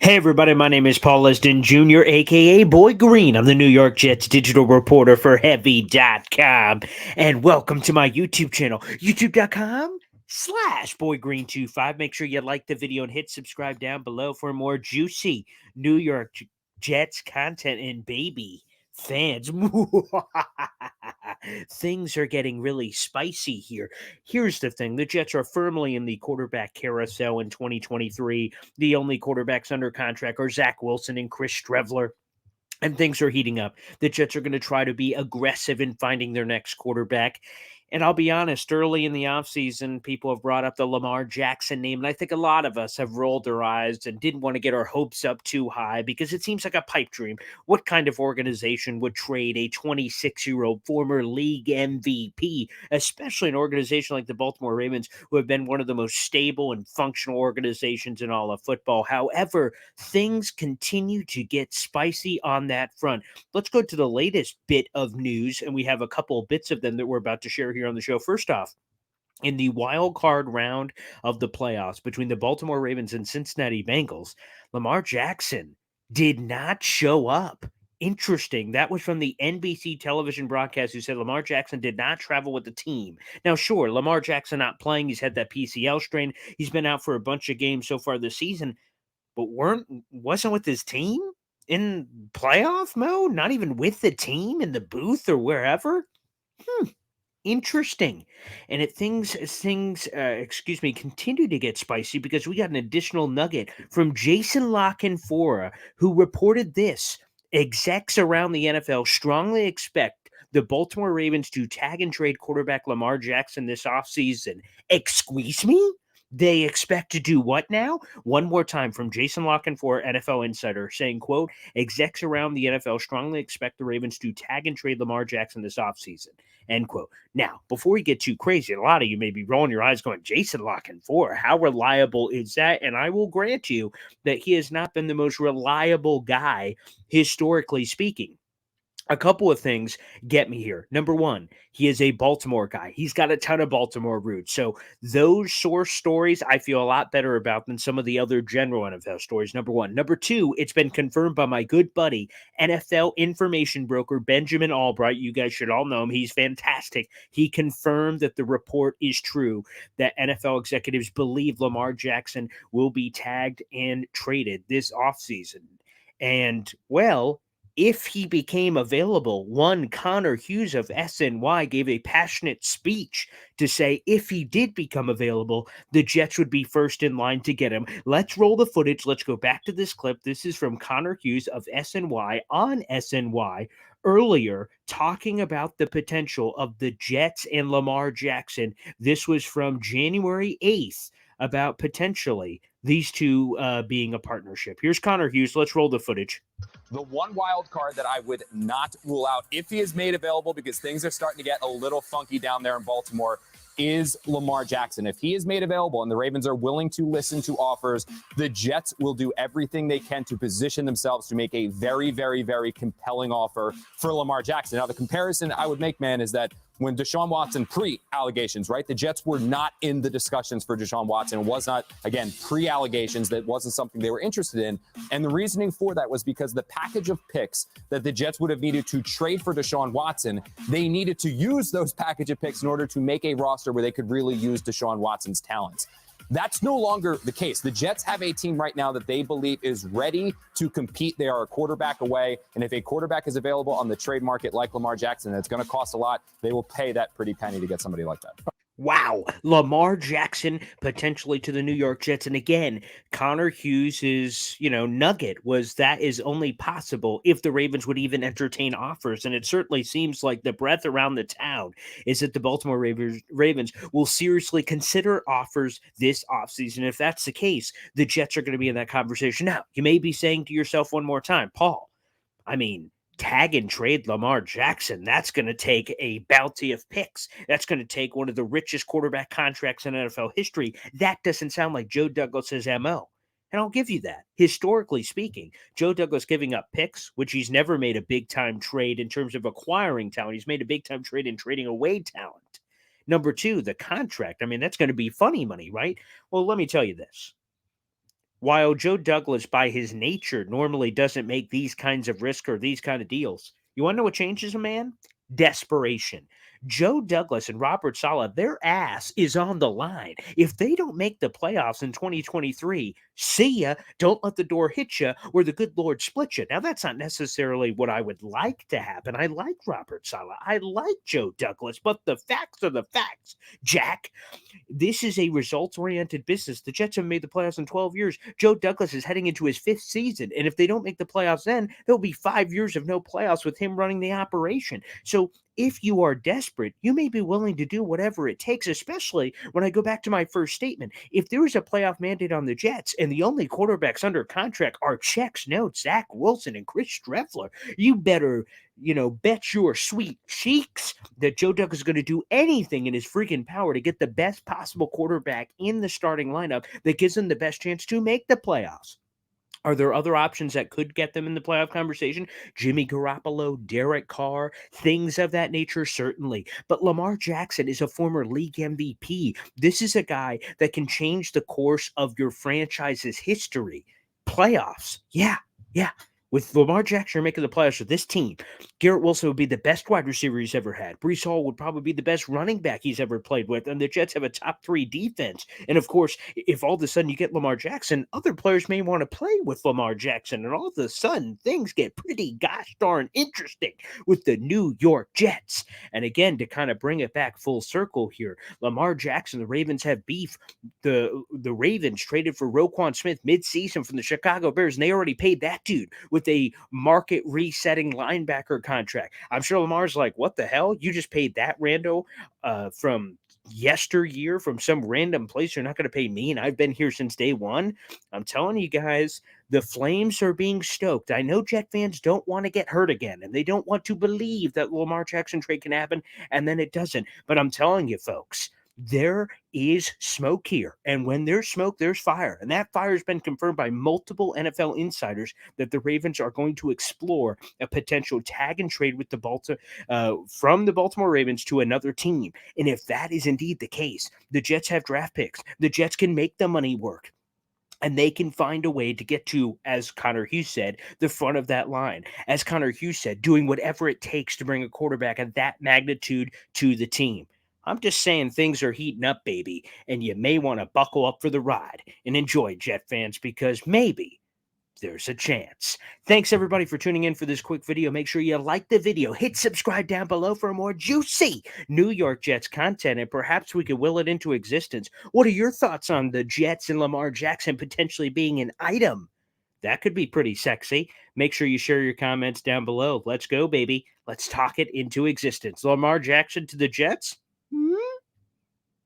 Hey everybody, my name is Paul Liston Jr., aka Boy Green. I'm the New York Jets digital reporter for Heavy.com. And welcome to my YouTube channel, youtube.com/Boy Green25. Make sure you like the video and hit subscribe down below for more juicy New York Jets content. And baby, fans, things are getting really spicy here. Here's the thing: the Jets are firmly in the quarterback carousel in 2023. The only quarterbacks under contract are Zach Wilson and Chris Strevler. And things are heating up. The Jets are going to try to be aggressive in finding their next quarterback. And I'll be honest, early in the offseason, people have brought up the Lamar Jackson name. And I think a lot of us have rolled our eyes and didn't want to get our hopes up too high because it seems like a pipe dream. What kind of organization would trade a 26-year-old former league MVP, especially an organization like the Baltimore Ravens, who have been one of the most stable and functional organizations in all of football? However, things continue to get spicy on that front. Let's go to the latest bit of news, and we have a couple of bits of them that we're about to share here on the show. First off, in the wild card round of the playoffs between the Baltimore Ravens and Cincinnati Bengals, Lamar Jackson did not show up. Interesting. That was from the NBC television broadcast, who said Lamar Jackson did not travel with the team. Now, sure, Lamar Jackson not playing. He's had that PCL strain. He's been out for a bunch of games so far this season, but wasn't with his team in playoff mode, not even with the team in the booth or wherever. Interesting. And continue to get spicy because we got an additional nugget from Jason La Canfora, who reported this: execs around the NFL strongly expect the Baltimore Ravens to tag and trade quarterback Lamar Jackson this offseason. Excuse me? They expect to do what now? One more time from Jason La Canfora, NFL Insider, saying, quote, execs around the NFL strongly expect the Ravens to tag and trade Lamar Jackson this offseason, end quote. Now, before we get too crazy, a lot of you may be rolling your eyes going, Jason La Canfora, how reliable is that? And I will grant you that he has not been the most reliable guy, historically speaking. A couple of things get me here. Number one, he is a Baltimore guy. He's got a ton of Baltimore roots. So those source stories I feel a lot better about than some of the other general NFL stories. Number one. Number two, it's been confirmed by my good buddy, NFL information broker Benjamin Albright. You guys should all know him. He's fantastic. He confirmed that the report is true, that NFL executives believe Lamar Jackson will be tagged and traded this offseason. And, well, if he became available, one Connor Hughes of SNY gave a passionate speech to say if he did become available, the Jets would be first in line to get him. Let's roll the footage. Let's go back to this clip. This is from Connor Hughes of SNY on SNY earlier, talking about the potential of the Jets and Lamar Jackson. This was from January 8th, about potentially these two being a partnership. Here's Connor Hughes. Let's roll the footage. The one wild card that I would not rule out if he is made available, because things are starting to get a little funky down there in Baltimore, is Lamar Jackson. If he is made available and the Ravens are willing to listen to offers, the Jets will do everything they can to position themselves to make a very, very, very compelling offer for Lamar Jackson. Now, the comparison I would make, man, is that when Deshaun Watson pre-allegations, right? The Jets were not in the discussions for Deshaun Watson. It was not, again, pre-allegations. That wasn't something they were interested in. And the reasoning for that was because the package of picks that the Jets would have needed to trade for Deshaun Watson, they needed to use those package of picks in order to make a roster where they could really use Deshaun Watson's talents. That's no longer the case. The Jets have a team right now that they believe is ready to compete. They are a quarterback away. And if a quarterback is available on the trade market like Lamar Jackson, and it's going to cost a lot, they will pay that pretty penny to get somebody like that. Wow, Lamar Jackson potentially to the New York Jets. And again, Connor Hughes' nugget was that is only possible if the Ravens would even entertain offers. And it certainly seems like the breath around the town is that the Baltimore Ravens will seriously consider offers this offseason. If that's the case, the Jets are going to be in that conversation. Now, you may be saying to yourself one more time, Paul, I mean, tag and trade Lamar Jackson, that's going to take a bounty of picks. That's going to take one of the richest quarterback contracts in NFL history. That doesn't sound like Joe Douglas's MO. And I'll give you that. Historically speaking, Joe Douglas giving up picks, which he's never made a big-time trade in terms of acquiring talent. He's made a big-time trade in trading away talent. Number two, the contract. I mean, that's going to be funny money, right? Well, let me tell you this. While Joe Douglas, by his nature, normally doesn't make these kinds of risk or these kind of deals, you want to know what changes a man? Desperation. Joe Douglas and Robert Saleh, their ass is on the line. If they don't make the playoffs in 2023, see ya. Don't let the door hit you or the good Lord split you. Now, that's not necessarily what I would like to happen. I like Robert Saleh. I like Joe Douglas, but the facts are the facts, Jack. This is a results-oriented business. The Jets have made the playoffs in 12 years. Joe Douglas is heading into his 5th season, and if they don't make the playoffs then, there'll be 5 years of no playoffs with him running the operation. So if you are desperate, you may be willing to do whatever it takes, especially when I go back to my first statement. If there is a playoff mandate on the Jets and the only quarterbacks under contract are checks, notes, Zach Wilson and Chris Streffler, you better, bet your sweet cheeks that Joe Douglas is going to do anything in his freaking power to get the best possible quarterback in the starting lineup that gives them the best chance to make the playoffs. Are there other options that could get them in the playoff conversation? Jimmy Garoppolo, Derek Carr, things of that nature, certainly. But Lamar Jackson is a former league MVP. This is a guy that can change the course of your franchise's history. Playoffs. Yeah. With Lamar Jackson making the playoffs with this team, Garrett Wilson would be the best wide receiver he's ever had. Breece Hall would probably be the best running back he's ever played with. And the Jets have a top 3 defense. And of course, if all of a sudden you get Lamar Jackson, other players may want to play with Lamar Jackson. And all of a sudden, things get pretty gosh darn interesting with the New York Jets. And again, to kind of bring it back full circle here, Lamar Jackson, the Ravens have beef. The Ravens traded for Roquan Smith mid-season from the Chicago Bears, and they already paid that dude with a market resetting linebacker contract. I'm sure Lamar's like, what the hell? You just paid that rando from yesteryear from some random place. You're not going to pay me, and I've been here since day one. I'm telling you guys, the flames are being stoked. I know Jet fans don't want to get hurt again, and they don't want to believe that Lamar Jackson trade can happen, and then it doesn't. But I'm telling you, folks, there is smoke here. And when there's smoke, there's fire. And that fire has been confirmed by multiple NFL insiders that the Ravens are going to explore a potential tag and trade with from the Baltimore Ravens to another team. And if that is indeed the case, the Jets have draft picks. The Jets can make the money work. And they can find a way to get to, as Connor Hughes said, the front of that line. As Connor Hughes said, doing whatever it takes to bring a quarterback of that magnitude to the team. I'm just saying things are heating up, baby, and you may want to buckle up for the ride and enjoy, Jet fans, because maybe there's a chance. Thanks, everybody, for tuning in for this quick video. Make sure you like the video. Hit subscribe down below for more juicy New York Jets content, and perhaps we could will it into existence. What are your thoughts on the Jets and Lamar Jackson potentially being an item? That could be pretty sexy. Make sure you share your comments down below. Let's go, baby. Let's talk it into existence. Lamar Jackson to the Jets?